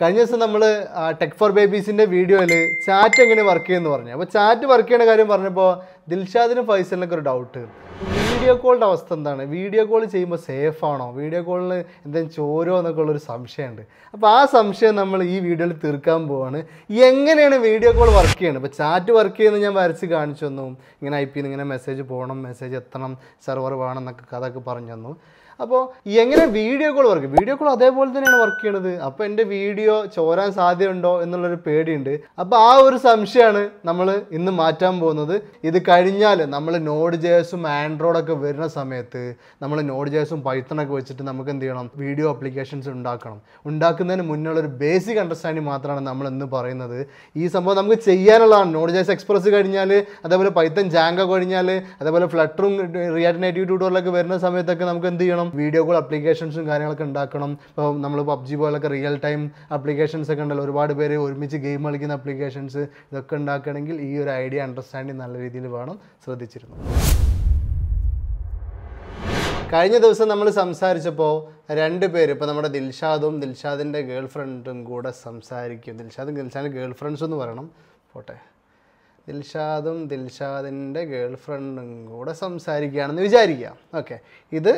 കഴിഞ്ഞ ദിവസം നമ്മൾ ടെക് ഫോർ ബേബീസിൻ്റെ വീഡിയോയിൽ ചാറ്റ് എങ്ങനെ വർക്ക് ചെയ്യുമെന്ന് പറഞ്ഞു. അപ്പോൾ ചാറ്റ് വർക്ക് ചെയ്യുന്ന കാര്യം പറഞ്ഞപ്പോൾ ദിൽഷാദിനും ഫൈസലിനൊക്കെ ഒരു ഡൗട്ട്. വീഡിയോ കോളിൻ്റെ അവസ്ഥ എന്താണ്? വീഡിയോ കോൾ ചെയ്യുമ്പോൾ സേഫ് ആണോ? വീഡിയോ കോളിന് എന്തെങ്കിലും ചോരോ എന്നൊക്കെ ഉള്ളൊരു സംശയമുണ്ട്. അപ്പോൾ ആ സംശയം നമ്മൾ ഈ വീഡിയോയിൽ തീർക്കാൻ പോവാണ്. എങ്ങനെയാണ് വീഡിയോ കോൾ വർക്ക് ചെയ്യുന്നത്? ഇപ്പോൾ ചാറ്റ് വർക്ക് ചെയ്യുന്നത് ഞാൻ വരച്ച് കാണിച്ചു തന്നു. ഇങ്ങനെ IP ന്ന് ഇങ്ങനെ മെസ്സേജ് പോകണം, മെസ്സേജ് എത്തണം, സെർവർ വേണം എന്നൊക്കെ കഥയൊക്കെ പറഞ്ഞു തന്നു. അപ്പോൾ എങ്ങനെ video call work? Video call അതേപോലെ തന്നെയാണ് വർക്ക് ചെയ്യണത്. അപ്പോൾ എൻ്റെ വീഡിയോ ചോരാൻ സാധ്യതയുണ്ടോ എന്നുള്ളൊരു പേടിയുണ്ട്. അപ്പോൾ ആ ഒരു സംശയമാണ് നമ്മൾ ഇന്ന് മാറ്റാൻ പോകുന്നത്. ഇത് കഴിഞ്ഞാൽ നമ്മൾ Node.js ആൻഡ്രോയിഡൊക്കെ വരുന്ന സമയത്ത് നമ്മൾ Node.js പൈത്തണൊക്കെ വെച്ചിട്ട് നമുക്ക് എന്ത് ചെയ്യണം? വീഡിയോ ആപ്ലിക്കേഷൻസ് ഉണ്ടാക്കണം. ഉണ്ടാക്കുന്നതിന് മുന്നുള്ളൊരു ബേസിക് അണ്ടർസ്റ്റാൻഡിങ് മാത്രമാണ് നമ്മൾ ഇന്ന് പറയുന്നത്. ഈ സംഭവം നമുക്ക് ചെയ്യാനുള്ളതാണ്. Node.js എക്സ്പ്രസ് കഴിഞ്ഞാൽ, അതേപോലെ പൈത്തൺ ജാങ്കോ കഴിഞ്ഞാൽ, അതേപോലെ ഫ്ലട്ടറും റിയാക്ട് നേറ്റീവ് ട്യൂട്ടോറിയലൊക്കെ വരുന്ന സമയത്തൊക്കെ നമുക്ക് എന്ത് ചെയ്യണം? വീഡിയോ കോൾ ആപ്ലിക്കേഷൻസും കാര്യങ്ങളൊക്കെ ഉണ്ടാക്കണം. ഇപ്പോൾ നമ്മൾ PUBG പോലൊക്കെ റിയൽ ടൈം ആപ്ലിക്കേഷൻസ് ഒക്കെ ഉണ്ടല്ലോ, ഒരുപാട് പേര് ഒരുമിച്ച് ഗെയിം കളിക്കുന്ന ആപ്ലിക്കേഷൻസ്, ഇതൊക്കെ ഉണ്ടാക്കണമെങ്കിൽ ഈ ഒരു ഐഡിയ അണ്ടർസ്റ്റാൻഡിങ് നല്ല രീതിയിൽ വേണം. ശ്രദ്ധിച്ചിരുന്നു. കഴിഞ്ഞ ദിവസം നമ്മൾ സംസാരിച്ചപ്പോൾ രണ്ട് പേര്, ഇപ്പോൾ നമ്മുടെ ദിൽഷാദും ദിൽഷാദിൻ്റെ ഗേൾ ഫ്രണ്ടും കൂടെ സംസാരിക്കും. ദിൽഷാദിൻ്റെ ഗേൾ ഫ്രണ്ട്സ് എന്ന് പറയണം, പോട്ടെ. ദിൽഷാദും ദിൽഷാദിൻ്റെ ഗേൾ ഫ്രണ്ടും കൂടെ സംസാരിക്കുകയാണെന്ന് വിചാരിക്കുക. ഓക്കെ, ഇത്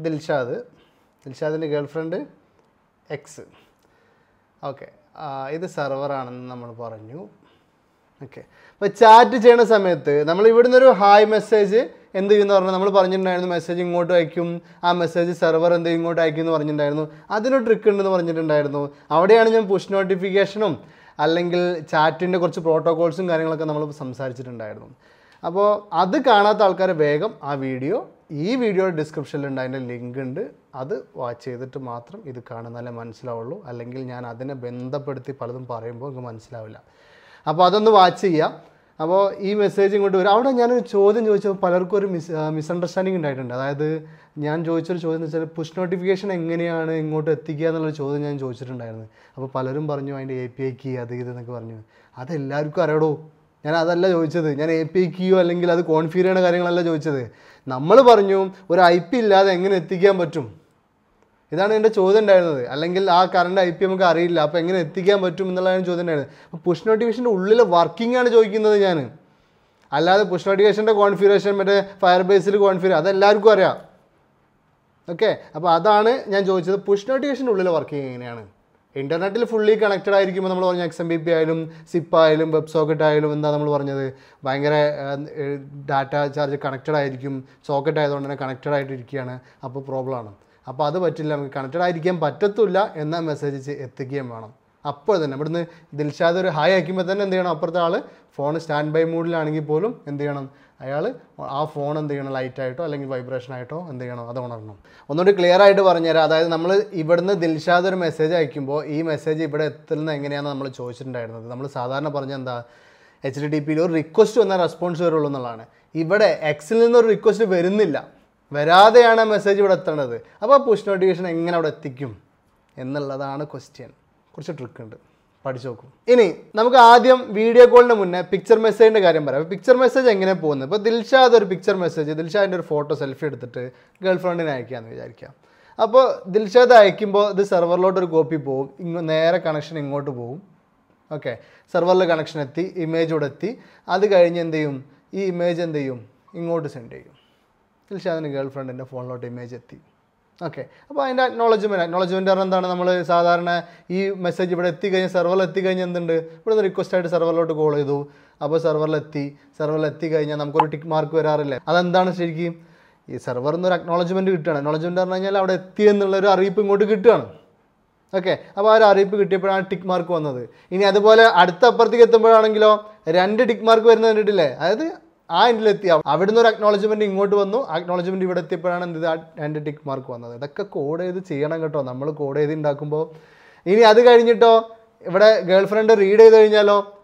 ദിൽഷാദിൻ്റെ ഗേൾ ഫ്രണ്ട് എക്സ്. ഓക്കെ, ഇത് സെർവറാണെന്ന് നമ്മൾ പറഞ്ഞു. ഓക്കെ, അപ്പോൾ ചാറ്റ് ചെയ്യുന്ന സമയത്ത് നമ്മൾ ഇവിടുന്ന് ഒരു ഹായ് മെസ്സേജ് എന്ത് ചെയ്യുമെന്ന് പറഞ്ഞാൽ നമ്മൾ പറഞ്ഞിട്ടുണ്ടായിരുന്നു, മെസ്സേജ് ഇങ്ങോട്ട് അയക്കും, ആ മെസ്സേജ് സെർവർ എന്ത് ഇങ്ങോട്ട് അയക്കും എന്ന് പറഞ്ഞിട്ടുണ്ടായിരുന്നു. അതിനൊരു ട്രിക്ക് ഉണ്ടെന്ന് പറഞ്ഞിട്ടുണ്ടായിരുന്നു. അവിടെയാണ് ഞാൻ പുഷ് നോട്ടിഫിക്കേഷനും അല്ലെങ്കിൽ ചാറ്റിൻ്റെ കുറച്ച് പ്രോട്ടോകോൾസും കാര്യങ്ങളൊക്കെ നമ്മൾ സംസാരിച്ചിട്ടുണ്ടായിരുന്നു. അപ്പോൾ അത് കാണാത്ത ആൾക്കാർ വേഗം ആ വീഡിയോ, ഈ വീഡിയോയുടെ ഡിസ്ക്രിപ്ഷനിലുണ്ട്, അതിൻ്റെ ലിങ്ക് ഉണ്ട്. അത് വാച്ച് ചെയ്തിട്ട് മാത്രം ഇത് കാണുന്നാലേ മനസ്സിലാവുള്ളൂ. അല്ലെങ്കിൽ ഞാൻ അതിനെ ബന്ധപ്പെടുത്തി പലതും പറയുമ്പോൾ നിങ്ങൾക്ക് മനസ്സിലാവില്ല. അപ്പോൾ അതൊന്ന് വാച്ച് ചെയ്യാം. അപ്പോൾ ഈ മെസ്സേജ് ഇങ്ങോട്ട് വരും. അവിടെ ഞാനൊരു ചോദ്യം ചോദിച്ചപ്പോൾ പലർക്കും ഒരു മിസ്അണ്ടർസ്റ്റാൻഡിങ് ഉണ്ടായിട്ടുണ്ട്. അതായത് ഞാൻ ചോദിച്ചൊരു ചോദ്യം എന്ന് വെച്ചാൽ പുഷ് നോട്ടിഫിക്കേഷൻ എങ്ങനെയാണ് ഇങ്ങോട്ട് എത്തിക്കുക എന്നുള്ളൊരു ചോദ്യം ഞാൻ ചോദിച്ചിട്ടുണ്ടായിരുന്നു. അപ്പോൾ പലരും പറഞ്ഞു അതിൻ്റെ API കീ അത് ഇതെന്നൊക്കെ പറഞ്ഞു. അതെല്ലാവർക്കും അറിയടോ. ഞാൻ അതല്ല ചോദിച്ചത്. ഞാൻ API കീയോ അല്ലെങ്കിൽ അത് കോൺഫിഗർ ചെയ്യുന്ന കാര്യങ്ങളല്ല ചോദിച്ചത്. നമ്മൾ പറഞ്ഞു ഒരു IP ഇല്ലാതെ എങ്ങനെ എത്തിക്കാൻ പറ്റും, ഇതാണ് എൻ്റെ ചോദ്യം ഉണ്ടായിരുന്നത്. അല്ലെങ്കിൽ ആ കറണ്ട് IP നമുക്ക് അറിയില്ല, അപ്പോൾ എങ്ങനെ എത്തിക്കാൻ പറ്റും എന്നുള്ളതാണ് ചോദ്യം ഉണ്ടായിരുന്നത്. അപ്പോൾ പുഷ് നോട്ടിഫിക്കേഷൻ്റെ ഉള്ളിൽ വർക്കിംഗ് ആണ് ചോദിക്കുന്നത് ഞാൻ. അല്ലാതെ പുഷ് നോട്ടിഫിക്കേഷൻ്റെ കോൺഫിഗറേഷൻ മറ്റേ ഫയർ ബേസിൽ കോൺഫിഗർ അതെല്ലാവർക്കും അറിയാം. ഓക്കെ, അപ്പോൾ അതാണ് ഞാൻ ചോദിച്ചത്. പുഷ് നോട്ടിഫിക്കേഷൻ്റെ ഉള്ളിൽ വർക്കിംഗ് എങ്ങനെയാണ്? ഇൻ്റർനെറ്റിൽ ഫുള്ളി കണക്റ്റഡ് ആയിരിക്കുമ്പോൾ നമ്മൾ പറഞ്ഞ XMPP ആയാലും സിപ്പ് ആയാലും വെബ് സോക്കറ്റ് ആയാലും എന്താ നമ്മൾ പറഞ്ഞത്, ഭയങ്കര ഡാറ്റ ചാർജ് കണക്റ്റഡ് ആയിരിക്കും. സോക്കറ്റ് ആയതുകൊണ്ട് തന്നെ കണക്റ്റഡ് ആയിട്ടിരിക്കുകയാണ്. അപ്പോൾ പ്രോബ്ലമാണ്. അപ്പോൾ അത് പറ്റില്ല, നമുക്ക് കണക്റ്റഡ് ആയിരിക്കാൻ പറ്റത്തില്ല എന്ന മെസ്സേജ് എത്തിക്കുകയും വേണം. അപ്പോൾ തന്നെ ഇവിടുന്ന് ദിൽഷാദ് ഒരു ഹായ് അയക്കുമ്പോൾ തന്നെ എന്ത് ചെയ്യണം? അപ്പുറത്തെ ആൾ ഫോൺ സ്റ്റാൻഡ് ബൈ മൂഡിലാണെങ്കിൽ പോലും എന്ത് ചെയ്യണം? അയാൾ ആ ഫോൺ എന്ത് ചെയ്യണം? ലൈറ്റായിട്ടോ അല്ലെങ്കിൽ വൈബ്രേഷനായിട്ടോ എന്ത് ചെയ്യണം? അത് ഉണരണം. ഒന്നുകൂടി ക്ലിയർ ആയിട്ട് പറഞ്ഞുതരാം. അതായത് നമ്മൾ ഇവിടുന്ന് ദിൽഷാദ് ഒരു മെസ്സേജ് അയക്കുമ്പോൾ ഈ മെസ്സേജ് ഇവിടെ എത്തുന്നത് എങ്ങനെയാണെന്ന് നമ്മൾ ചോദിച്ചിട്ടുണ്ടായിരുന്നത്. നമ്മൾ സാധാരണ പറഞ്ഞ എന്താ, HTTPയിൽ ഒരു റിക്വസ്റ്റ് വന്നാൽ റെസ്പോൺസ് വരുള്ളൂ എന്നുള്ളതാണ്. ഇവിടെ എക്സിൽ നിന്നൊരു റിക്വസ്റ്റ് വരുന്നില്ല, വരാതെയാണ് മെസ്സേജ് ഇവിടെ എത്തേണ്ടത്. അപ്പോൾ പുഷ് നോട്ടിഫിക്കേഷൻ എങ്ങനെ അവിടെ എത്തിക്കും എന്നുള്ളതാണ് ക്വസ്റ്റ്യൻ. കുറച്ച് ട്രിക്ക് ഉണ്ട്, പഠിച്ചു നോക്കും. ഇനി നമുക്ക് ആദ്യം വീഡിയോ കോളിന് മുന്നേ പിക്ചർ മെസ്സേജിൻ്റെ കാര്യം പറയാം. പിക്ചർ മെസ്സേജ് എങ്ങനെ പോകുന്നത്? ഇപ്പോൾ ദിൽഷാദ് ഒരു പിക്ചർ മെസ്സേജ്, ദിൽഷാദിൻ്റെ ഒരു ഫോട്ടോ സെൽഫി എടുത്തിട്ട് ഗേൾ ഫ്രണ്ടിനെ അയക്കാമെന്ന് വിചാരിക്കാം. അപ്പോൾ ദിൽഷാദ് അയക്കുമ്പോൾ ഇത് സെർവറിലോട്ടൊരു കോപ്പി പോകും, നേരെ കണക്ഷൻ ഇങ്ങോട്ട് പോകും. ഓക്കെ, സെർവറിൽ കണക്ഷൻ എത്തി, ഇമേജ് ഇവിടെ എത്തി. അത് കഴിഞ്ഞ് എന്ത് ചെയ്യും? ഈ ഇമേജ് എന്ത് ചെയ്യും? ഇങ്ങോട്ട് സെൻഡ് ചെയ്യും. ദിൽഷാദിൻ്റെ ഗേൾ ഫ്രണ്ടിൻ്റെ ഫോണിലോട്ട് ഇമേജ് എത്തി. ഓക്കെ, അപ്പോൾ അതിൻ്റെ അക്നോളജ്മെൻറ്റ് പറഞ്ഞാൽ എന്താണ്? നമ്മൾ സാധാരണ ഈ മെസ്സേജ് ഇവിടെ എത്തിക്കഴിഞ്ഞാൽ, സെർവറിൽ എത്തിക്കഴിഞ്ഞാൽ എന്തുണ്ട്? ഇവിടെ നിന്ന് റിക്വസ്റ്റായിട്ട് സെർവറിലോട്ട് കോൾ ചെയ്തു. അപ്പോൾ സെർവറിൽ എത്തിക്കഴിഞ്ഞാൽ നമുക്കൊരു ടിക്ക് മാർക്ക് വരാറില്ലേ? അതെന്താണ് ശരിക്കും? ഈ സെർവറിൽ നിന്നൊരു അക്നോളജ്മെൻറ്റ് കിട്ടുകയാണ്. അക്നോളജ്മെൻറ്റ് പറഞ്ഞു കഴിഞ്ഞാൽ അവിടെ എത്തി എന്നുള്ളൊരു അറിയിപ്പ് ഇങ്ങോട്ട് കിട്ടുകയാണ്. ഓക്കെ, അപ്പോൾ ആ ഒരു അറിയിപ്പ് കിട്ടിയപ്പോഴാണ് ടിക്ക് മാർക്ക് വന്നത്. ഇനി അതുപോലെ അടുത്ത അപ്പുറത്തേക്ക് എത്തുമ്പോഴാണെങ്കിലോ 2 ടിക്ക് മാർക്ക് വരുന്നത് കണ്ടിട്ടില്ലേ? അതായത് ആ എൻഡിലെത്തി, അവിടുന്ന് ഒരു അക്നോളജ്മെൻറ്റ് ഇങ്ങോട്ട് വന്നു, അക്നോളജ്മെൻറ്റ് ഇവിടെ എത്തിയപ്പോഴാണ് എന്ത് 2 ടിക്ക് മാർക്ക് വന്നത്. ഇതൊക്കെ കോഡ് ചെയ്ത് ചെയ്യണം കേട്ടോ, നമ്മൾ കോഡ് ചെയ്ത് ഉണ്ടാക്കുമ്പോൾ. ഇനി അത് കഴിഞ്ഞിട്ടോ ഇവിടെ ഗേൾ ഫ്രണ്ട് റീഡ് ചെയ്ത് കഴിഞ്ഞാലോ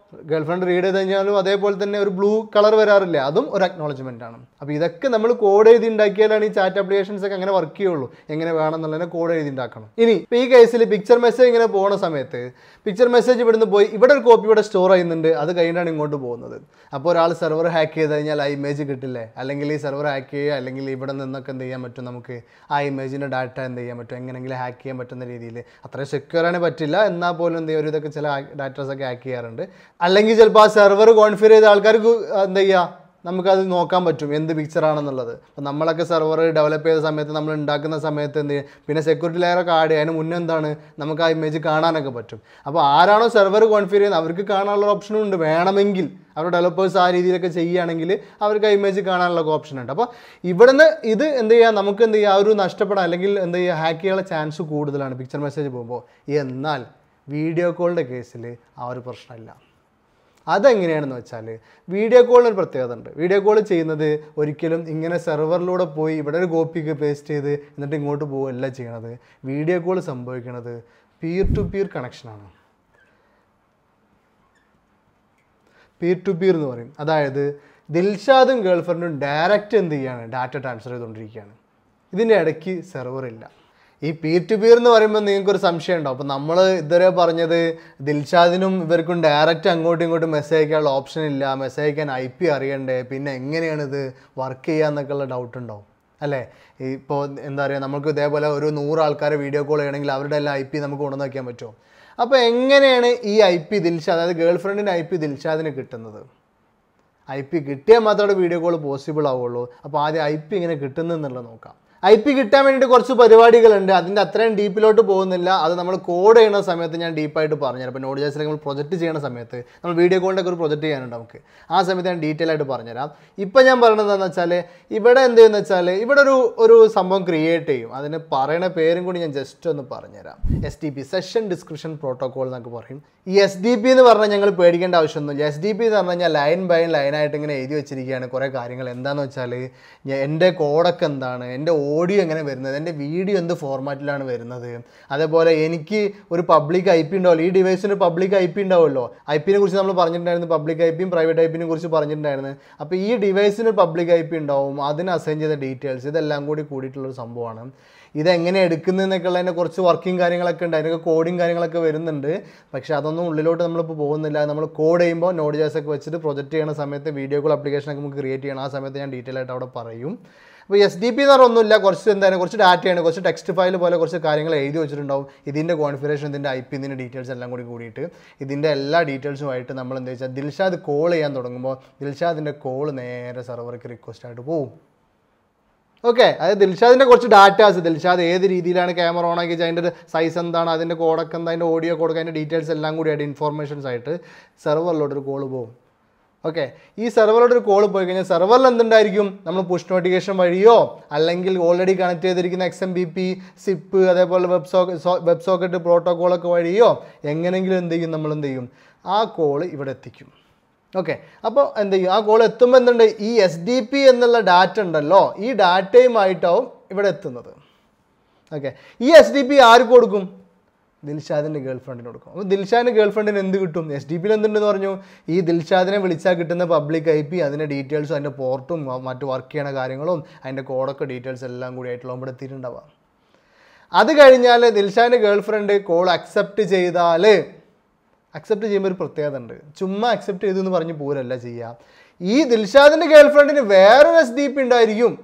ഗേൾ ഫ്രണ്ട് റീഡ് ചെയ്ത് കഴിഞ്ഞാലും അതേപോലെ തന്നെ ഒരു ബ്ലൂ കളർ വരാറില്ല, അതും ഒരു അക്നോളജ്മെൻ്റ് ആണ്. അപ്പോൾ ഇതൊക്കെ നമ്മൾ കോഡ് എഴുതി ഉണ്ടാക്കിയാലാണ് ഈ ചാറ്റ് ആപ്ലിക്കേഷൻസ് ഒക്കെ അങ്ങനെ വർക്ക് ചെയ്യുള്ളൂ. എങ്ങനെ വേണമെന്നുള്ളതിനെ കോഡ് എഴുതി ഉണ്ടാക്കണം. ഇനി ഇപ്പോൾ ഈ കേസിൽ പിക്ചർ മെസ്സേജ് ഇങ്ങനെ പോകുന്ന സമയത്ത് പിക്ചർ മെസ്സേജ് ഇവിടുന്ന് പോയി ഇവിടെ ഒരു കോപ്പി ഇവിടെ സ്റ്റോർ ചെയ്യുന്നുണ്ട്, അത് കഴിഞ്ഞാണ് ഇങ്ങോട്ട് പോകുന്നത്. അപ്പോൾ ഒരാൾ സെർവർ ഹാക്ക് ചെയ്ത് കഴിഞ്ഞാൽ ആ ഇമേജ് കിട്ടില്ലേ, അല്ലെങ്കിൽ ഈ സെർവർ ഹാക്ക് ചെയ്യുക, അല്ലെങ്കിൽ ഇവിടെ നിന്നൊക്കെ എന്ത് ചെയ്യാൻ പറ്റും, നമുക്ക് ആ ഇമേജിൻ്റെ ഡാറ്റ എന്ത് ചെയ്യാൻ പറ്റും, എങ്ങനെയെങ്കിലും ഹാക്ക് ചെയ്യാൻ പറ്റുന്ന രീതിയിൽ. അത്രയും സെക്യൂർ ആണ് പറ്റില്ല, എന്നാൽ പോലും എന്ത് ചെയ്യുക, ഒരു ഇതൊക്കെ ചില ഡാറ്റാസൊക്കെ ഹാക്ക് ചെയ്യാറുണ്ട്. അല്ലെങ്കിൽ ചിലപ്പോൾ ആ സെർവർ കോൺഫിഗർ ചെയ്ത ആൾക്കാർക്ക് എന്താ ചെയ്യുക, നമുക്കത് നോക്കാൻ പറ്റും എന്ത് പിക്ചറാണെന്നുള്ളത്. അപ്പോൾ നമ്മളൊക്കെ സെർവർ ഡെവലപ്പ് ചെയ്ത സമയത്ത് നമ്മൾ ഉണ്ടാക്കുന്ന സമയത്ത് എന്ത് ചെയ്യും, പിന്നെ സെക്യൂരിറ്റി ലെയറൊക്കെ ആഡ് ചെയ്യുക, അതിന് മുന്നേ എന്താണ് നമുക്ക് ആ ഇമേജ് കാണാനൊക്കെ പറ്റും. അപ്പോൾ ആരാണോ സെർവർ കോൺഫിഗർ ചെയ്യുന്നത് അവർക്ക് കാണാനുള്ള ഓപ്ഷനും ഉണ്ട്. വേണമെങ്കിൽ അവരുടെ ഡെവലപ്പേഴ്സ് ആ രീതിയിലൊക്കെ ചെയ്യുകയാണെങ്കിൽ അവർക്ക് ആ ഇമേജ് കാണാനുള്ള ഓപ്ഷൻ ഉണ്ട്. അപ്പോൾ ഇവിടുന്ന് ഇത് എന്ത് ചെയ്യുക, നമുക്ക് എന്ത് ചെയ്യുക, ആ ഒരു നഷ്ടപ്പെടാൻ അല്ലെങ്കിൽ എന്ത് ചെയ്യുക, ഹാക്ക് ചെയ്യാനുള്ള ചാൻസ് കൂടുതലാണ് പിക്ചർ മെസ്സേജ് പോകുമ്പോൾ. എന്നാൽ വീഡിയോ കോളിൻ്റെ കേസിൽ ആ ഒരു പ്രശ്നമില്ല. അതെങ്ങനെയാണെന്ന് വെച്ചാൽ വീഡിയോ കോളിനൊരു പ്രത്യേകത ഉണ്ട്. വീഡിയോ കോൾ ചെയ്യുന്നത് ഒരിക്കലും ഇങ്ങനെ സെർവറിലൂടെ പോയി ഇവിടെ ഒരു കോപ്പിക്ക് പേസ്റ്റ് ചെയ്ത് എന്നിട്ട് ഇങ്ങോട്ട് പോവുകയല്ല ചെയ്യണത്. വീഡിയോ കോൾ സംഭവിക്കുന്നത് പീർ ടു പീർ കണക്ഷനാണ്. പീർ ടു പീർ എന്ന് പറയും. അതായത് ദിൽഷാദും ഗേൾ ഫ്രണ്ടും ഡയറക്റ്റ് എന്ത് ചെയ്യുകയാണ്, ഡാറ്റ ട്രാൻസ്ഫർ ചെയ്തുകൊണ്ടിരിക്കുകയാണ്. ഇതിൻ്റെ ഇടയ്ക്ക് സെർവറില്ല. ഈ പീർ ടു പീർ എന്ന് പറയുമ്പോൾ നിങ്ങൾക്കൊരു സംശയം ഉണ്ടാവും. അപ്പോൾ നമ്മൾ ഇതുവരെ പറഞ്ഞത് ദിൽഷാദിനും ഇവർക്കും ഡയറക്റ്റ് അങ്ങോട്ടും ഇങ്ങോട്ടും മെസ്സേജ് അയക്കാനുള്ള ഓപ്ഷൻ ഇല്ല, മെസ്സേജ് അയക്കാൻ IP അറിയണ്ടേ, പിന്നെ എങ്ങനെയാണിത് വർക്ക് ചെയ്യുക എന്നൊക്കെയുള്ള ഡൗട്ട് ഉണ്ടാവും അല്ലേ. ഇപ്പോൾ എന്താ പറയുക, നമുക്ക് ഇതേപോലെ ഒരു 100 ആൾക്കാരെ വീഡിയോ കോൾ ചെയ്യണമെങ്കിൽ അവരുടെ എല്ലാം IP നമുക്ക് കൊണ്ടുവന്ന് വയ്ക്കാൻ പറ്റുമോ? അപ്പോൾ എങ്ങനെയാണ് ഈ IP ദിൽഷാദ്, അതായത് ഗേൾ ഫ്രണ്ടിൻ്റെ IP ദിൽഷാദിന് കിട്ടുന്നത്? IP കിട്ടിയാൽ മാത്രമേ വീഡിയോ കോൾ പോസിബിൾ ആവുള്ളൂ. അപ്പോൾ ആദ്യം IP എങ്ങനെ കിട്ടുന്നതെന്നുള്ളത് നോക്കാം. IP കിട്ടാൻ വേണ്ടിയിട്ട് കുറച്ച് പരിപാടികളുണ്ട്. അതിൻ്റെ അത്രയും ഡീപ്പിലോട്ട് പോകുന്നില്ല. അത് നമ്മൾ കോഡ് ചെയ്യുന്ന സമയത്ത് ഞാൻ ഡീപ്പായിട്ട് പറഞ്ഞുതരാം. ഇപ്പോൾ നോഡ്.js നമ്മൾ പ്രൊജക്റ്റ് ചെയ്യുന്ന സമയത്ത് നമ്മൾ വീഡിയോ കോളിൻ്റെ ഒക്കെ ഒരു പ്രൊജക്റ്റ് ചെയ്യാനുണ്ട് നമുക്ക്. ആ സമയത്ത് ഞാൻ ഡീറ്റെയിൽ ആയിട്ട് പറഞ്ഞുതരാം. ഇപ്പോൾ ഞാൻ പറയുന്നത് എന്താണെന്ന് വെച്ചാൽ ഇവിടെ എന്ത് ചെയ്യുന്നത് വെച്ചാൽ ഇവിടെ ഒരു സംഭവം ക്രിയേറ്റ് ചെയ്യും. അതിന് പറയുന്ന പേരും കൂടി ഞാൻ ജസ്റ്റ് ഒന്ന് പറഞ്ഞുതരാം. SDP സെഷൻ ഡിസ്ക്രിപ്ഷൻ പ്രോട്ടോകോൾ എന്നൊക്കെ പറയും. ഈ SDP എന്ന് പറഞ്ഞാൽ ഞങ്ങൾ പേടിക്കേണ്ട ആവശ്യമൊന്നുമില്ല. SDP എന്ന് പറഞ്ഞു കഴിഞ്ഞാൽ ലൈൻ ബൈ ലൈനായിട്ട് ഇങ്ങനെ എഴുതി വെച്ചിരിക്കുകയാണ് കുറേ കാര്യങ്ങൾ. എന്താണെന്ന് വെച്ചാൽ എൻ്റെ കോഡൊക്കെ എന്താണ്, എൻ്റെ ഓഡിയോ എങ്ങനെ വരുന്നത്, എൻ്റെ വീഡിയോ എന്ത് ഫോർമാറ്റിലാണ് വരുന്നത്, അതേപോലെ എനിക്ക് ഒരു പബ്ലിക് IP ഉണ്ടാവുമല്ലോ, ഈ ഡിവൈസിന് പബ്ലിക് IP ഉണ്ടാവുമല്ലോ. IP-നെ കുറിച്ച് നമ്മൾ പറഞ്ഞിട്ടുണ്ടായിരുന്നു, പബ്ലിക് IP-യും പ്രൈവറ്റ് IP-നെ കുറിച്ച് പറഞ്ഞിട്ടുണ്ടായിരുന്നു. അപ്പോൾ ഈ ഡിവൈസിന് പബ്ലിക് IP ഉണ്ടാവും, അതിന് അസൈൻ ചെയ്ത ഡീറ്റെയിൽസ്, ഇതെല്ലാം കൂടിയിട്ടുള്ളൊരു സംഭവമാണ്. ഇതെങ്ങനെ എടുക്കുന്നതെന്നൊക്കെ ഉള്ളതിൻ്റെ കുറച്ച് വർക്കിംഗ് കാര്യങ്ങളൊക്കെ ഉണ്ട്, അതിനൊക്കെ കോഡിങ് കാര്യങ്ങളൊക്കെ വരുന്നുണ്ട്. പക്ഷേ അതൊന്നും ഉള്ളിലോട്ട് നമ്മളിപ്പോൾ പോകുന്നില്ല. നമ്മൾ കോഡ് ചെയ്യുമ്പോൾ നോഡ്.js ഒക്കെ വെച്ചിട്ട് പ്രൊജക്റ്റ് ചെയ്യുന്ന സമയത്ത് വീഡിയോ കോൾ ആപ്ലിക്കേഷനൊക്കെ നമുക്ക് ക്രിയേറ്റ് ചെയ്യണം. ആ സമയത്ത് ഞാൻ ഡീറ്റെയിൽ ആയിട്ട് അവിടെ പറയും. അപ്പോൾ SDP എന്ന് പറഞ്ഞൊന്നുമില്ല, കുറച്ച് എന്താണ്, കുറച്ച് ഡാറ്റയാണ്, കുറച്ച് ടെക്സ്റ്റ് ഫയൽ പോലെ കുറച്ച് കാര്യങ്ങൾ എഴുതി വെച്ചിട്ടുണ്ടാവും. ഇതിൻ്റെ കോൺഫിഗറേഷൻ, ഇതിൻ്റെ IP, ഇതിൻ്റെ ഡീറ്റെയിൽസ് എല്ലാം കൂടിയിട്ട് ഇതിൻ്റെ എല്ലാ ഡീറ്റെയിൽസുമായിട്ട് നമ്മൾ എന്താ വെച്ചാൽ ദിൽഷാദ് കോൾ ചെയ്യാൻ തുടങ്ങുമ്പോൾ ദിൽഷാദിൻ്റെ കോൾ നേരെ സെർവർക്ക് റിക്വസ്റ്റ് ആയിട്ട് പോകും. ഓക്കെ, അതായത് ദിൽഷാദിൻ്റെ കുറച്ച് ഡാറ്റാസ്, ദിൽഷാദ് ഏത് രീതിയിലാണ് ക്യാമറ ഓൺ ആക്കി, അതിൻ്റെ സൈസ് എന്താണ്, അതിൻ്റെ കോഡൊക്കെ എന്താ, അതിൻ്റെ ഓഡിയോ കോഡൊക്കെ, അതിൻ്റെ ഡീറ്റെയിൽസ് എല്ലാം കൂടി ആയിട്ട് ഇൻഫോർമേഷൻസ് ആയിട്ട് സെർവറിലോട്ടൊരു കോൾ പോകും. ഓക്കെ, ഈ സെർവറിലോട്ടൊരു കോൾ പോയി കഴിഞ്ഞാൽ സെർവറിൽ എന്തുണ്ടായിരിക്കും, നമ്മൾ പുഷ് നോട്ടിഫിക്കേഷൻ വഴിയോ അല്ലെങ്കിൽ ഓൾറെഡി കണക്ട് ചെയ്തിരിക്കുന്ന XMPP, SIP, അതേപോലെ വെബ് സോക്കറ്റ് പ്രോട്ടോക്കോളൊക്കെ വഴിയോ എങ്ങനെയെങ്കിലും എന്ത് ചെയ്യും, നമ്മൾ എന്ത് ചെയ്യും, ആ കോൾ ഇവിടെ എത്തിക്കും. ഓക്കെ, അപ്പോൾ എന്ത് ചെയ്യും, ആ കോൾ എത്തുമ്പോൾ എന്തുണ്ട്, ഈ SDP എന്നുള്ള ഡാറ്റ ഉണ്ടല്ലോ, ഈ ഡാറ്റയുമായിട്ടാവും ഇവിടെ എത്തുന്നത്. ഓക്കെ, ഈ SDP ആർക്ക് കൊടുക്കും, ദിൽഷാദിൻ്റെ ഗേൾ ഫ്രണ്ടിന് കൊടുക്കും. അപ്പോൾ ദിൽഷാദിൻ്റെ ഗേൾ ഫ്രണ്ടിന് എന്ത് കിട്ടും, SDP-യിൽ എന്തുണ്ടെന്ന് പറഞ്ഞു, ഈ ദിൽഷാദിനെ വിളിച്ചാൽ കിട്ടുന്ന പബ്ലിക് IP, അതിൻ്റെ ഡീറ്റെയിൽസും അതിൻ്റെ പോർട്ടും മറ്റു വർക്ക് ചെയ്യണ കാര്യങ്ങളും അതിൻ്റെ കോഡൊക്കെ ഡീറ്റെയിൽസ് എല്ലാം കൂടി ആയിട്ടുള്ള ഇവിടെ എത്തിയിട്ടുണ്ടാവുക. അത് കഴിഞ്ഞാൽ ദിൽഷാദിൻ്റെ ഗേൾ ഫ്രണ്ട് കോൾ അക്സെപ്റ്റ് ചെയ്താൽ, അക്സെപ്റ്റ് ചെയ്യുമ്പോൾ ഒരു പ്രത്യേകത ഉണ്ട്. ചുമ്മാ അക്സെപ്റ്റ് ചെയ്തു എന്ന് പറഞ്ഞ് പോരല്ല ചെയ്യുക. ഈ ദിൽഷാദിൻ്റെ ഗേൾ ഫ്രണ്ടിന് വേറൊരു SDP ഉണ്ടായിരിക്കും.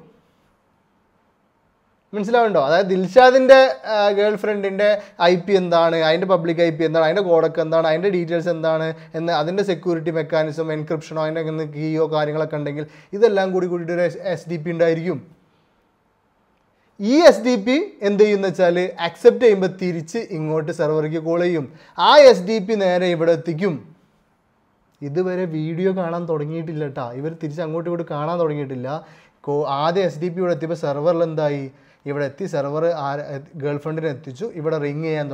മനസ്സിലാവുണ്ടോ? അതായത് ദിൽഷാദിൻ്റെ ഗേൾ ഫ്രണ്ടിൻ്റെ IP എന്താണ്, അതിൻ്റെ പബ്ലിക് IP എന്താണ്, അതിൻ്റെ കോഡൊക്കെ എന്താണ്, അതിൻ്റെ ഡീറ്റെയിൽസ് എന്താണ് എന്ന്, അതിൻ്റെ സെക്യൂരിറ്റി മെക്കാനിസം, എൻക്രിപ്ഷനോ അതിൻ്റെ കീയോ കാര്യങ്ങളൊക്കെ ഉണ്ടെങ്കിൽ ഇതെല്ലാം കൂടിയിട്ട് ഒരു SDP ഉണ്ടായിരിക്കും. ഈ SDP എന്ത് ചെയ്യുമെന്ന് വെച്ചാൽ അക്സെപ്റ്റ് ചെയ്യുമ്പോൾ തിരിച്ച് ഇങ്ങോട്ട് സെർവറിലേക്ക് കോൾ ചെയ്യും. ആ SDP നേരെ ഇവിടെ എത്തിക്കും. ഇതുവരെ വീഡിയോ കാണാൻ തുടങ്ങിയിട്ടില്ല കേട്ടോ, ഇവർ തിരിച്ച് അങ്ങോട്ടും ഇങ്ങോട്ട് കാണാൻ തുടങ്ങിയിട്ടില്ല. ആദ്യം SDP ഇവിടെ എത്തിയപ്പോൾ സെർവറിൽ എന്തായി, ഇവിടെ എത്തി, സെർവർ ഗേൾ ഫ്രണ്ടിനെ എത്തിച്ചു, ഇവിടെ റിങ് ചെയ്യാൻ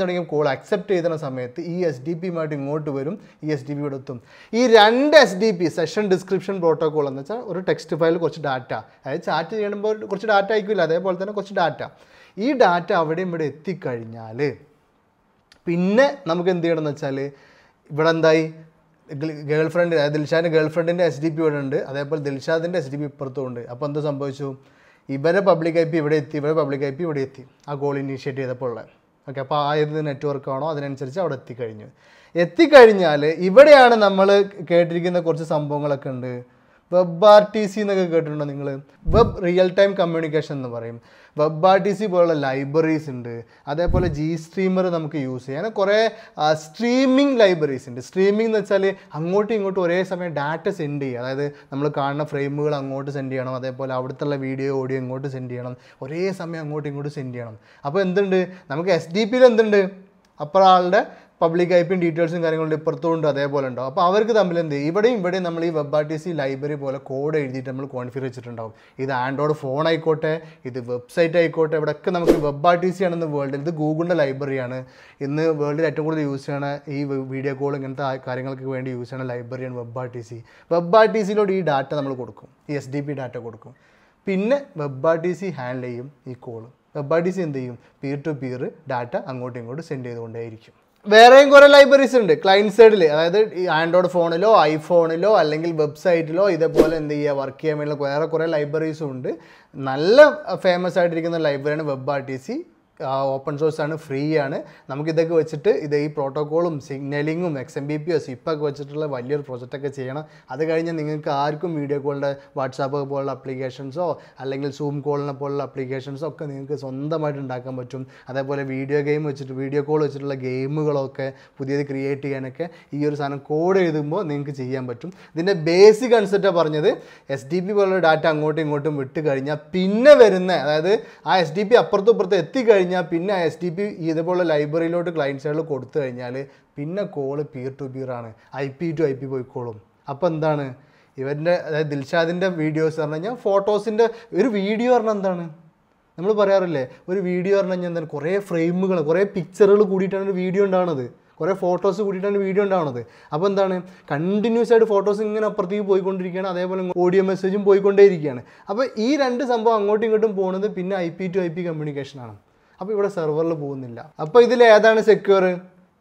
തുടങ്ങി കോൾ അക്സെപ്റ്റ് ചെയ്യുന്ന സമയത്ത് ഈ SDP-യുമായിട്ട് ഇങ്ങോട്ട് വരും, ഈ SDP ഇവിടെ എത്തും. ഈ രണ്ട് SDP സെഷൻ ഡിസ്ക്രിപ്ഷൻ പ്രോട്ടോകോൾ എന്ന് വെച്ചാൽ ഒരു ടെക്സ്റ്റ് ഫയൽ, കുറച്ച് ഡാറ്റ, അതായത് ചാറ്റ് ചെയ്യുമ്പോൾ കുറച്ച് ഡാറ്റ അയക്കില്ല, അതേപോലെ തന്നെ കുറച്ച് ഡാറ്റ, ഈ ഡാറ്റ അവിടെയും ഇവിടെ എത്തിക്കഴിഞ്ഞാൽ പിന്നെ നമുക്ക് എന്ത് ചെയ്യണം എന്ന് വെച്ചാൽ ഇവിടെ എന്തായി ഗേൾ ഫ്രണ്ട്, അതായത് ദിൽഷാദിൻ്റെ ഗേൾ ഫ്രണ്ടിൻ്റെ SDP ഇവിടെ ഉണ്ട്, അതേപോലെ ദിൽഷാദിൻ്റെ SDP ഇപ്പുറത്തും ഉണ്ട്. അപ്പോൾ എന്ത് സംഭവിച്ചു, ഇവരെ പബ്ലിക് IP ഇവിടെ എത്തി, ഇവരെ പബ്ലിക് IP ഇവിടെ എത്തി, ആ കോൾ ഇനീഷ്യേറ്റ് ചെയ്തപ്പോൾ ഉള്ളത്. ഓക്കെ, അപ്പോൾ ആ ഏത് നെറ്റ്വർക്കാണോ അതിനനുസരിച്ച് അവിടെ എത്തിക്കഴിഞ്ഞാൽ ഇവിടെയാണ് നമ്മൾ കേട്ടിരിക്കുന്ന കുറച്ച് സംഭവങ്ങളൊക്കെ ഉണ്ട്. WebRTC എന്നൊക്കെ കേട്ടിട്ടുണ്ടോ നിങ്ങൾ? വെബ് റിയൽ ടൈം കമ്മ്യൂണിക്കേഷൻ എന്ന് പറയും. WebRTC പോലുള്ള ലൈബ്രറീസ് ഉണ്ട്, അതേപോലെ GStreamer നമുക്ക് യൂസ് ചെയ്യാൻ കുറേ സ്ട്രീമിംഗ് ലൈബ്രറീസ് ഉണ്ട്. സ്ട്രീമിംഗ് എന്ന് വെച്ചാൽ അങ്ങോട്ടും ഇങ്ങോട്ടും ഒരേ സമയം ഡാറ്റ സെൻഡ് ചെയ്യുക, അതായത് നമ്മൾ കാണുന്ന ഫ്രെയിമുകൾ അങ്ങോട്ട് സെൻഡ് ചെയ്യണം, അതേപോലെ അവിടുത്തെ വീഡിയോ ഓഡിയോ ഇങ്ങോട്ട് സെൻഡ് ചെയ്യണം, ഒരേ സമയം അങ്ങോട്ടും ഇങ്ങോട്ടും സെൻഡ് ചെയ്യണം. അപ്പോൾ എന്തുണ്ട്, നമുക്ക് SDPയിൽ എന്തുണ്ട്, അപ്പുറം ആളുടെ പബ്ലിക് IP ഡീറ്റെയിൽസും കാര്യങ്ങളും ഇപ്പുറത്തുണ്ട്, അതേപോലെ ഉണ്ടാവും. അപ്പോൾ അവർക്ക് തമ്മിൽ എന്ത് ചെയ്യും, ഇവിടെയും നമ്മൾ ഈ WebRTC ലൈബ്രറി പോലെ കോഡ് എഴുതിയിട്ട് നമ്മൾ കോൺഫിഗർ വെച്ചിട്ടുണ്ടാവും. ഇത് ആൻഡ്രോയിഡ് ഫോൺ ആയിക്കോട്ടെ, ഇത് വെബ്സൈറ്റ് ആയിക്കോട്ടെ, ഇവിടെയൊക്കെ നമുക്ക് WebRTC ആണെന്ന് വേൾഡിൽ, ഇത് ഗൂഗിളിൻ്റെ ലൈബ്രറിയാണ്. ഇന്ന് വേൾഡിൽ ഏറ്റവും കൂടുതൽ യൂസ് ചെയ്യണ ഈ വീഡിയോ കോൾ ഇങ്ങനത്തെ കാര്യങ്ങൾക്ക് വേണ്ടി യൂസ് ചെയ്യുന്ന ലൈബ്രറിയാണ് WebRTC. WebRTCയിലോട് ഈ ഡാറ്റ നമ്മൾ കൊടുക്കും, ഈ SDP ഡാറ്റ കൊടുക്കും. പിന്നെ WebRTC ഹാൻഡിൽ ചെയ്യും ഈ കോള്. WebRTC എന്ത് ചെയ്യും, പീർ ടു പീർ ഡാറ്റ അങ്ങോട്ടും ഇങ്ങോട്ടും സെൻഡ് ചെയ്തുകൊണ്ടേയിരിക്കും. വേറെയും കുറേ ലൈബ്രറീസ് ഉണ്ട് ക്ലയൻറ്റ് സൈഡിൽ, അതായത് ഈ ആൻഡ്രോയിഡ് ഫോണിലോ ഐഫോണിലോ അല്ലെങ്കിൽ വെബ്സൈറ്റിലോ ഇതേപോലെ എന്ത് ചെയ്യുക, വർക്ക് ചെയ്യാൻ വേണ്ടിയുള്ള കുറേ ലൈബ്രറീസും ഉണ്ട്. നല്ല ഫേമസ് ആയിട്ടിരിക്കുന്ന ലൈബ്രറിയാണ് WebRTC. ഓപ്പൺ സോഴ്സ് ആണ്, ഫ്രീ ആണ്. നമുക്കിതൊക്കെ വെച്ചിട്ട് ഈ പ്രോട്ടോക്കോളും സിഗ്നലിങ്ങും XMPP സിപ്പൊക്കെ വെച്ചിട്ടുള്ള വലിയൊരു പ്രൊജക്റ്റൊക്കെ ചെയ്യണം. അത് കഴിഞ്ഞ് നിങ്ങൾക്ക് ആർക്കും വീഡിയോ കോളിൻ്റെ വാട്സാപ്പ് പോലുള്ള അപ്ലിക്കേഷൻസോ അല്ലെങ്കിൽ സൂം കോളിനെ പോലുള്ള അപ്ലിക്കേഷൻസോ ഒക്കെ നിങ്ങൾക്ക് സ്വന്തമായിട്ട് ഉണ്ടാക്കാൻ പറ്റും. അതേപോലെ വീഡിയോ കോൾ വെച്ചിട്ടുള്ള ഗെയിമുകളൊക്കെ പുതിയത് ക്രിയേറ്റ് ചെയ്യാനൊക്കെ ഈ ഒരു സാധനം കോഡ് എഴുതുമ്പോൾ നിങ്ങൾക്ക് ചെയ്യാൻ പറ്റും. ഇതിൻ്റെ ബേസിക് കൺസെപ്റ്റാണ് പറഞ്ഞത്. SDP പോലുള്ള ഡാറ്റ അങ്ങോട്ടും ഇങ്ങോട്ടും വിട്ട് കഴിഞ്ഞാൽ പിന്നെ വരുന്ന, അതായത് ആ SDP അപ്പുറത്തും ഇപ്പുറത്തും എത്തിക്കഴിഞ്ഞാൽ പിന്നെ SDP ഇതേപോലെ ലൈബ്രറിയിലോട്ട് ക്ലയൻറ്റ് സൈഡിൽ കൊടുത്തു കഴിഞ്ഞാൽ പിന്നെ കോള് പീർ ടു പീർ ആണ്, IP ടു IP പോയിക്കോളും. അപ്പോൾ എന്താണ് ഇവൻ്റെ, അതായത് ദിൽഷാദിൻ്റെ വീഡിയോസ് പറഞ്ഞു കഴിഞ്ഞാൽ ഫോട്ടോസിൻ്റെ ഒരു വീഡിയോ പറഞ്ഞാൽ എന്താണ്, നമ്മൾ പറയാറില്ലേ ഒരു വീഡിയോ പറഞ്ഞു കഴിഞ്ഞാൽ എന്താണ്, കുറേ ഫ്രെയിമുകൾ കുറേ പിക്ചറുകൾ കൂടിയിട്ടാണ് ഒരു വീഡിയോ ഉണ്ടാവുന്നത്, കുറേ ഫോട്ടോസ് കൂടിയിട്ടാണ് വീഡിയോ ഉണ്ടാവുന്നത്. അപ്പോൾ എന്താണ്, കണ്ടിന്യൂസ് ആയിട്ട് ഫോട്ടോസ് ഇങ്ങനെ അപ്പുറത്തേക്ക് പോയിക്കൊണ്ടിരിക്കുകയാണ്, അതേപോലെ ഓഡിയോ മെസ്സേജും പോയിക്കൊണ്ടേയിരിക്കുകയാണ്. അപ്പോൾ ഈ രണ്ട് സംഭവം അങ്ങോട്ടും ഇങ്ങോട്ടും പോകുന്നത് പിന്നെ IP ടു IP കമ്മ്യൂണിക്കേഷനാണ്. അപ്പോൾ ഇവിടെ സെർവറിൽ പോകുന്നില്ല. അപ്പോൾ ഇതിൽ ഏതാണ് സെക്യൂർ,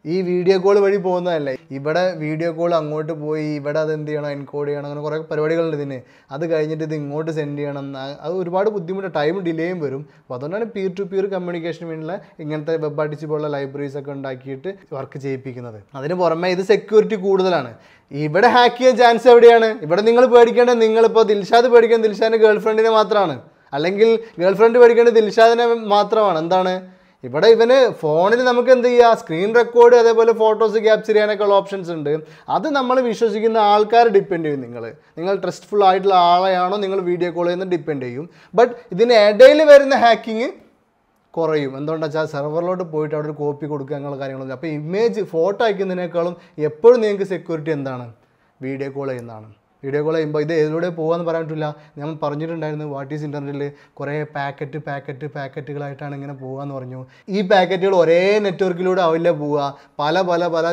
ഈ വീഡിയോ കോൾ വഴി പോകുന്നതല്ലേ. ഇവിടെ വീഡിയോ കോൾ അങ്ങോട്ട് പോയി ഇവിടെ അത് എന്ത് ചെയ്യണം, എൻകോഡ് ചെയ്യണം, അങ്ങനെ കുറേ പരിപാടികളുണ്ട് ഇതിന്. അത് കഴിഞ്ഞിട്ട് ഇത് ഇങ്ങോട്ട് സെൻഡ് ചെയ്യണം, അത് ഒരുപാട് ബുദ്ധിമുട്ട്, ടൈം ഡിലേയും വരും. അപ്പോൾ അതുകൊണ്ടാണ് പീർ ടു പീർ കമ്മ്യൂണിക്കേഷന് വേണ്ടിയുള്ള ഇങ്ങനത്തെ WebRTC പോലുള്ള ലൈബ്രറീസ് ഒക്കെ ഉണ്ടാക്കിയിട്ട് വർക്ക് ചെയ്യിപ്പിക്കുന്നത്. അതിന് പുറമെ ഇത് സെക്യൂരിറ്റി കൂടുതലാണ്. ഇവിടെ ഹാക്ക് ചെയ്യാൻ ചാൻസ് എവിടെയാണ്, ഇവിടെ നിങ്ങൾ പേടിക്കേണ്ടത്, നിങ്ങളിപ്പോൾ ദിൽഷാദ് പേടിക്കേണ്ടത് ദിൽഷാദിൻ്റെ ഗേൾ ഫ്രണ്ടിനെ മാത്രമാണ്, അല്ലെങ്കിൽ ഗേൾ ഫ്രണ്ട് പേടിക്കേണ്ടത് ദിൽഷാദിനെ മാത്രമാണ്. എന്താണ്, ഇവിടെ ഇവന് ഫോണിൽ നമുക്ക് എന്ത് ചെയ്യുക, സ്ക്രീൻ റെക്കോർഡ് അതേപോലെ ഫോട്ടോസ് ക്യാപ്ചർ ചെയ്യാനൊക്കെയുള്ള ഓപ്ഷൻസ് ഉണ്ട്. അത് നമ്മൾ വിശ്വസിക്കുന്ന ആൾക്കാർ ഡിപ്പെൻഡ് ചെയ്യും. നിങ്ങൾ ട്രസ്റ്റ്ഫുൾ ആയിട്ടുള്ള ആളെയാണോ നിങ്ങൾ വീഡിയോ കോൾ ചെയ്യുന്നത് ഡിപ്പെൻഡ് ചെയ്യും. ബട്ട് ഇതിന് ഇടയിൽ വരുന്ന ഹാക്കിങ് കുറയും. എന്തുകൊണ്ടാണെന്ന് വെച്ചാൽ സെർവറിലോട്ട് പോയിട്ട് അവിടെ ഒരു കോപ്പി കൊടുക്കുക എന്നുള്ള കാര്യങ്ങളൊന്നും. അപ്പോൾ ഇമേജ് ഫോട്ടോ അയക്കുന്നതിനേക്കാളും എപ്പോഴും നിങ്ങൾക്ക് സെക്യൂരിറ്റി എന്താണ്, വീഡിയോ കോൾ ചെയ്യുന്നതാണ്. വീഡിയോ കോൾ ചെയ്യുമ്പോൾ ഇത് ഏതിലൂടെ പോകുകയെന്ന് പറയാൻ പറ്റില്ല. ഞാൻ പറഞ്ഞിട്ടുണ്ടായിരുന്നു വാട്ടീസ് ഇൻ്റർനെറ്റിൽ കുറേ പാക്കറ്റുകളായിട്ടാണ് ഇങ്ങനെ പോകുകയെന്ന് പറഞ്ഞു. ഈ പാക്കറ്റുകൾ ഒരേ നെറ്റ്വർക്കിലൂടെ ആവില്ല പോവുക, പല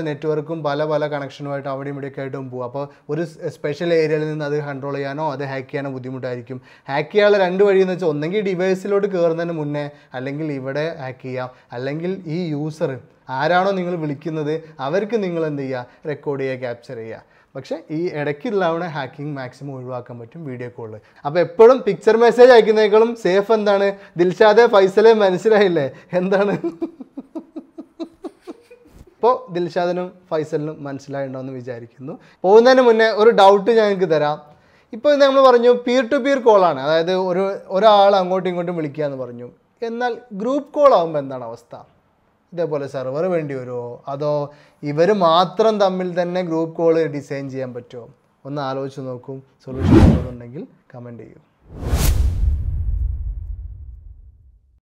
നെറ്റ്വർക്കും പല കണക്ഷനുമായിട്ട് അവിടെയും ഇവിടെയൊക്കെ ആയിട്ടും പോവുക. അപ്പോൾ ഒരു സ്പെഷ്യൽ ഏരിയയിൽ നിന്ന് അത് കൺട്രോൾ ചെയ്യാനോ അത് ഹാക്ക് ചെയ്യാനോ ബുദ്ധിമുട്ടായിരിക്കും. ഹാക്ക് ചെയ്യാനുള്ള രണ്ട് വഴിയെന്ന് വെച്ചാൽ ഒന്നെങ്കിൽ ഡിവൈസിലോട്ട് കയറുന്നതിന് മുന്നേ അല്ലെങ്കിൽ ഇവിടെ ഹാക്ക് ചെയ്യാം, അല്ലെങ്കിൽ ഈ യൂസർ ആരാണോ നിങ്ങൾ വിളിക്കുന്നത് അവർക്ക് നിങ്ങൾ എന്ത് ചെയ്യുക, റെക്കോർഡ് ചെയ്യുക, ക്യാപ്ചർ ചെയ്യുക. പക്ഷേ ഈ ഇടയ്ക്കുള്ളവണ ഹാക്കിംഗ് മാക്സിമം ഒഴിവാക്കാൻ പറ്റും വീഡിയോ കോളിൽ. അപ്പോൾ എപ്പോഴും പിക്ചർ മെസ്സേജ് അയക്കുന്നതിനേക്കാളും സേഫ് എന്താണ്, ദിൽഷാദെ ഫൈസലെ മനസ്സിലായില്ലേ എന്താണ്. ഇപ്പോൾ ദിൽഷാദിനും ഫൈസലിനും മനസ്സിലായിട്ടുണ്ടോയെന്ന് വിചാരിക്കുന്നു. പോകുന്നതിന് മുന്നേ ഒരു ഡൗട്ട് ഞങ്ങൾക്ക് തരാം. ഇപ്പോൾ നമ്മൾ പറഞ്ഞു പീർ ടു പീർ കോളാണ്, അതായത് ഒരാൾ അങ്ങോട്ടും ഇങ്ങോട്ടും വിളിക്കുക എന്ന് പറഞ്ഞു. എന്നാൽ ഗ്രൂപ്പ് കോൾ ആകുമ്പോൾ എന്താണ് അവസ്ഥ? ഇതേപോലെ സെർവർ വേണ്ടി വരുമോ, അതോ ഇവർ മാത്രം തമ്മിൽ തന്നെ ഗ്രൂപ്പ് കോൾ ഡിസൈൻ ചെയ്യാൻ പറ്റുമോ? ഒന്ന് ആലോചിച്ച് നോക്കും. സൊല്യൂഷൻ ഉണ്ടെങ്കിൽ കമൻറ്റ് ചെയ്യും.